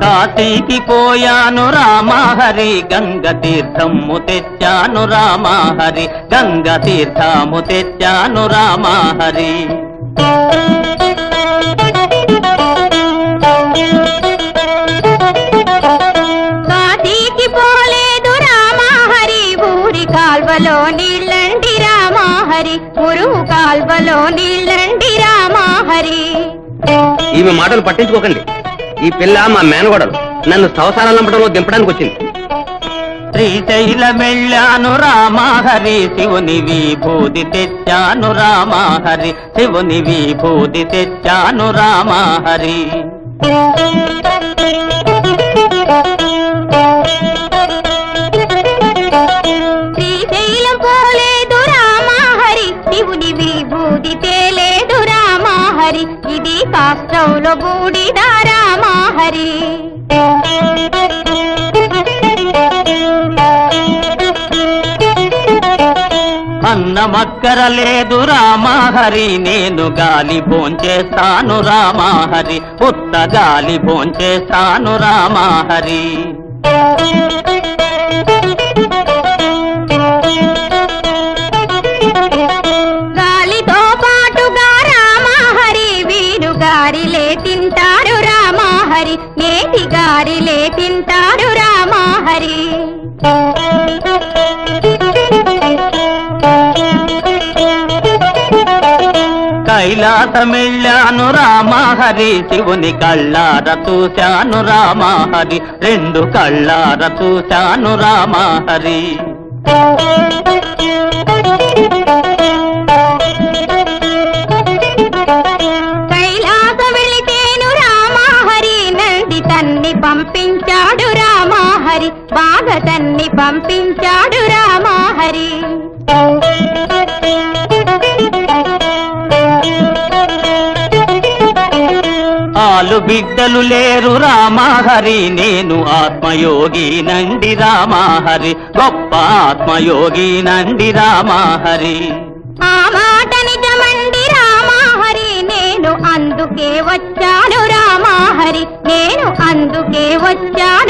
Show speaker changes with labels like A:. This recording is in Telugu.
A: కాశీకి పోయాను రామహరి గంగ తీర్థము తెచ్చాను రామహరి గంగ తీర్థము తెచ్చాను రామహరి
B: కాశీకి పోలేదు రామహరి ఊరి కాల్వలో నీళ్ళండి రామహరి మురుగు కాల్వలో నీళ్ళండి రామహరి.
C: ఈమె మాటలు పట్టించుకోకండి. ఈ పిల్ల మా మేనగోడలు నన్ను సంసారాలు నంపడంలో దింపడానికి వచ్చింది.
A: శ్రీశైలమెళ్ళాను రామహరి శివుని విభూతి తెచ్చాను రామహరి శివుని విభూతి తెచ్చాను రామహరి.
B: శ్రీశైలం పోలేదు రామహరి శివుని విభూతి తేలేదు రామహరి ఇది కాష్టంలో బూడిద రామహరి.
A: అన్నమక్కర లేదు రామహరి నేను గాలి భోంచేస్తాను రామహరి ఉత్త గాలి భోంచేస్తాను రామహరి.
B: గాలితో పాటుగా రామహరి వీరు గారిలే తింటారు రామహరి నేతి గారిలే తింటారు రామహరి.
A: కైలాసమెళ్ళాను రామహరి శివుని కళ్ళార చూశాను రామహరి రెండు కళ్ళార చూశాను రామహరి.
B: కైలాస వెళితేను రామహరి నంది తన్ని పంపించాడు రామహరి బాగా తన్ని పంపించాడు రామహరి.
A: ఆలు బిడ్డలు లేరు రామహరి నేను ఆత్మయోగి నండి రామహరి గొప్ప ఆత్మయోగి నండి రామహరి.
B: ఆ మాట నిజమండి రామహరి నేను అందుకే వచ్చాను రామహరి నేను అందుకే వచ్చాను